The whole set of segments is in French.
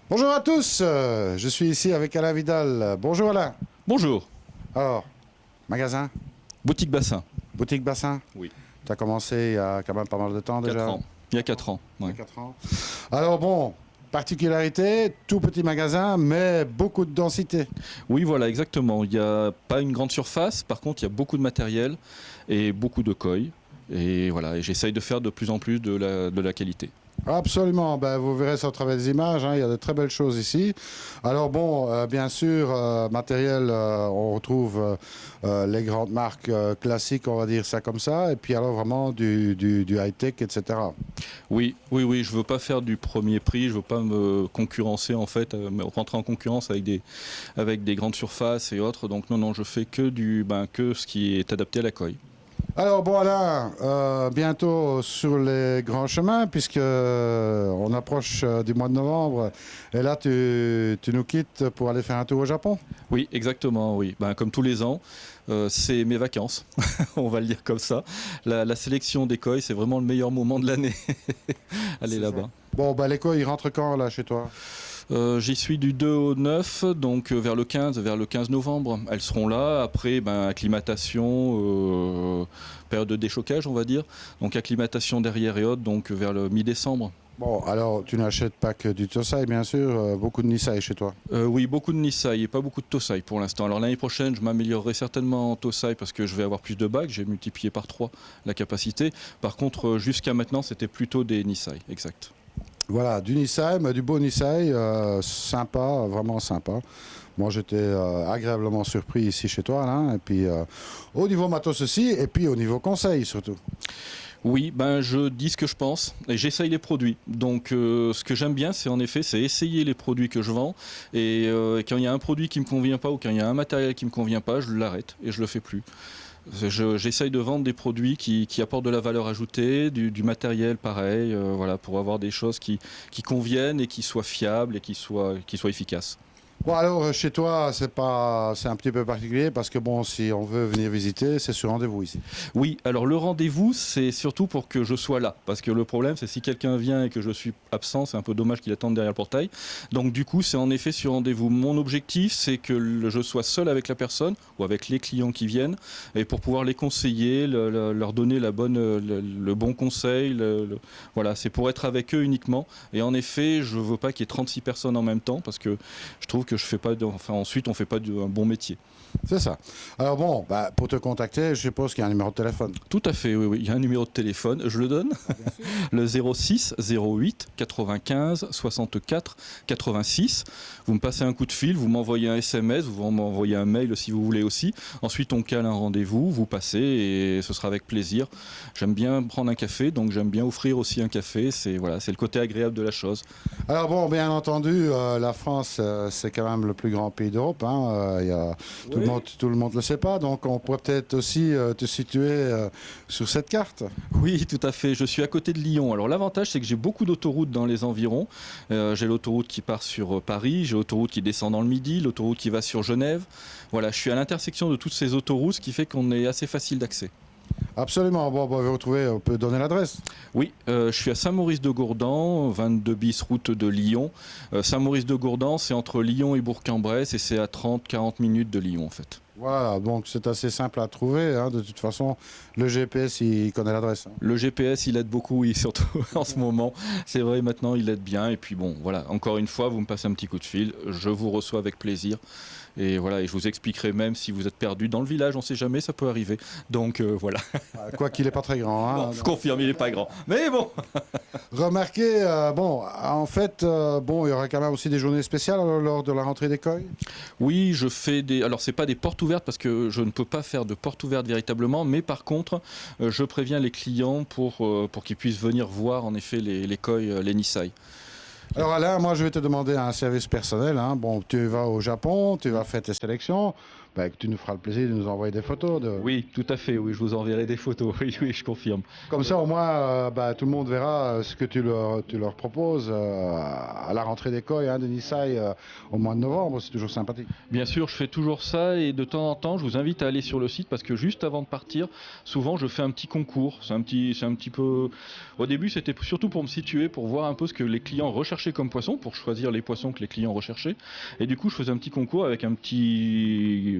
Bonjour à tous, je suis ici avec Alain Vidal. Bonjour Alain. Bonjour. Alors, magasin, Boutique Bassin. boutique Bassin. Oui. Tu as commencé il y a quand même pas mal de temps déjà. 4 ans. Il y a 4 ans. Il y a Ouais. 4 ans. Alors bon, particularité, tout petit magasin, mais beaucoup de densité. Oui, voilà, exactement. Il n'y a pas une grande surface. Par contre, il y a beaucoup de matériel et beaucoup de koi. Et voilà, et j'essaye de faire de plus en plus de la qualité. Absolument, ben, vous verrez sur travers des images, hein, il y a de très belles choses ici. Alors bon, bien sûr, matériel, on retrouve les grandes marques classiques, on va dire ça comme ça, et puis alors vraiment du high-tech, etc. Oui, je veux pas faire du premier prix, je veux pas me concurrencer en fait, me rentrer en concurrence avec des grandes surfaces et autres. Donc non, je fais que ce qui est adapté à la koi. Alors bon Alain, bientôt sur les grands chemins, puisque on approche du mois de novembre, et là tu nous quittes pour aller faire un tour au Japon. Oui, exactement, oui. Comme tous les ans, c'est mes vacances, on va le dire comme ça. La sélection des koi, c'est vraiment le meilleur moment de l'année. Aller C'est là-bas. ça. Bon, bah l'écho, il rentre quand là chez toi? J'y suis du 2 au 9, donc vers le 15 novembre. Elles seront là. Après, acclimatation, période de déchocage, on va dire. Donc acclimatation derrière et autres, donc vers le mi-décembre. Bon, alors tu n'achètes pas que du Tosai, bien sûr, beaucoup de Nisai chez toi. Oui, beaucoup de Nisai et pas beaucoup de Tosai pour l'instant. Alors l'année prochaine, je m'améliorerai certainement en Tosai parce que je vais avoir plus de bacs. J'ai multiplié par 3 la capacité. Par contre, jusqu'à maintenant, c'était plutôt des Nisai, exact. Voilà, du Nisai, mais du beau Nisai, sympa, vraiment sympa. Moi, j'étais agréablement surpris ici chez toi, Alain, et puis au niveau matos aussi, et puis au niveau conseil surtout. Oui, je dis ce que je pense et j'essaye les produits. Donc ce que j'aime bien, c'est en effet, c'est essayer les produits que je vends. Et quand il y a un produit qui me convient pas ou quand il y a un matériel qui me convient pas, je l'arrête et je le fais plus. J'essaye de vendre des produits qui apportent de la valeur ajoutée, du matériel pareil, voilà, pour avoir des choses qui conviennent et qui soient fiables et qui soient efficaces. Bon, alors chez toi, c'est un petit peu particulier parce que bon, si on veut venir visiter, c'est sur rendez-vous ici. Oui, alors le rendez-vous, c'est surtout pour que je sois là. Parce que le problème, c'est si quelqu'un vient et que je suis absent, c'est un peu dommage qu'il attende derrière le portail. Donc du coup, c'est en effet sur rendez-vous. Mon objectif, c'est que je sois seul avec la personne ou avec les clients qui viennent et pour pouvoir les conseiller, leur donner le bon conseil. Voilà, c'est pour être avec eux uniquement. Et en effet, je veux pas qu'il y ait 36 personnes en même temps parce que je trouve que je fais pas ensuite, on fait pas un bon métier. C'est ça. Alors bon, bah, pour te contacter, je suppose qu'il y a un numéro de téléphone. Tout à fait, oui. Il y a un numéro de téléphone, je le donne. Le 06 08 95 64 86. Vous me passez un coup de fil, vous m'envoyez un SMS, vous m'envoyez un mail si vous voulez aussi. Ensuite, on cale un rendez-vous, vous passez et ce sera avec plaisir. J'aime bien prendre un café, donc j'aime bien offrir aussi un café. C'est le côté agréable de la chose. Alors bon, bien entendu, la France, c'est quand même le plus grand pays d'Europe. Hein. Tout le monde le sait pas, donc on pourrait peut-être aussi te situer sur cette carte. Oui, tout à fait. Je suis à côté de Lyon. Alors l'avantage, c'est que j'ai beaucoup d'autoroutes dans les environs. J'ai l'autoroute qui part sur Paris, j'ai l'autoroute qui descend dans le Midi, l'autoroute qui va sur Genève. Voilà, je suis à l'intersection de toutes ces autoroutes, ce qui fait qu'on est assez facile d'accès. Absolument. Bon, vous retrouvez, on peut donner l'adresse. Oui, je suis à Saint-Maurice-de-Gourdan, 22 bis route de Lyon. Saint-Maurice-de-Gourdan, c'est entre Lyon et Bourg-en-Bresse et c'est à 30-40 minutes de Lyon en fait. Voilà, donc c'est assez simple à trouver. Hein. De toute façon, le GPS, il connaît l'adresse. Hein. Le GPS, il aide beaucoup, oui, surtout en ce moment. C'est vrai, maintenant, il aide bien. Et puis bon, voilà, encore une fois, vous me passez un petit coup de fil. Je vous reçois avec plaisir. Et voilà, et je vous expliquerai même si vous êtes perdu dans le village, on ne sait jamais, ça peut arriver. Donc voilà. Quoi qu'il n'est pas très grand. Hein, non, je confirme, il n'est pas grand. Mais bon. Remarquez, bon, en fait, bon, il y aura quand même aussi des journées spéciales lors de la rentrée des koi. Oui, je fais des. Alors, c'est pas des portes ouvertes parce que je ne peux pas faire de portes ouvertes véritablement, mais par contre, je préviens les clients pour qu'ils puissent venir voir en effet les koi, les Nisai. Alors Alain, moi je vais te demander un service personnel. Hein. Bon, tu vas au Japon, tu vas faire tes sélections. que tu nous feras le plaisir de nous envoyer des photos. Oui, tout à fait, oui, je vous enverrai des photos, oui, oui, je confirme. Comme ça, au moins, tout le monde verra ce que tu leur proposes à la rentrée des Coy de Nissaï au mois de novembre. C'est toujours sympathique. Bien sûr, je fais toujours ça et de temps en temps, je vous invite à aller sur le site parce que juste avant de partir, souvent je fais un petit concours. C'est un petit peu. Au début, c'était surtout pour me situer, pour voir un peu ce que les clients recherchaient comme poisson, pour choisir les poissons que les clients recherchaient. Et du coup, je faisais un petit concours avec un petit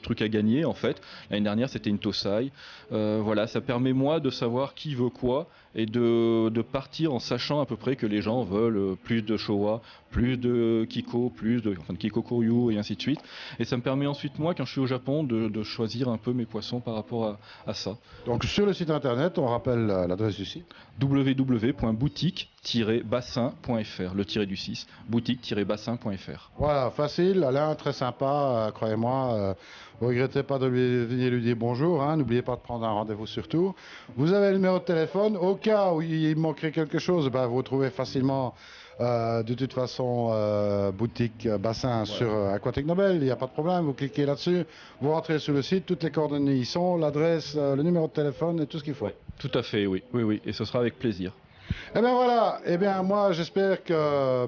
truc à gagner en fait. L'année dernière, c'était une Tosai. Voilà, ça permet moi de savoir qui veut quoi et de partir en sachant à peu près que les gens veulent plus de Showa, plus de Kiko, de Kiko Koryu et ainsi de suite. Et ça me permet ensuite, moi, quand je suis au Japon, de choisir un peu mes poissons par rapport à ça. Donc sur le site internet, on rappelle l'adresse du site www.boutique-bassin.fr, le tiré du 6, boutique-bassin.fr. Voilà, facile, Alain, très sympa, croyez-moi. Ne regrettez pas de venir lui dire bonjour, n'oubliez pas de prendre un rendez-vous surtout. Vous avez le numéro de téléphone, au cas où il manquerait quelque chose, vous trouvez facilement de toute façon boutique bassin sur Aquatic Nobel, il n'y a pas de problème, vous cliquez là-dessus, vous rentrez sur le site, toutes les coordonnées y sont, l'adresse, le numéro de téléphone et tout ce qu'il faut. Ouais, tout à fait, oui, et ce sera avec plaisir. Eh bien voilà, moi j'espère que,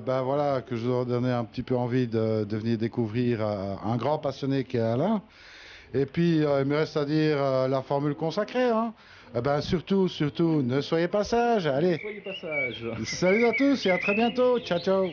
que je vous aurai donné un petit peu envie de venir découvrir un grand passionné qui est Alain. Et puis il me reste à dire la formule consacrée. Surtout, ne soyez pas sages. Allez, Ne soyez pas sages. salut à tous et à très bientôt. Ciao, ciao.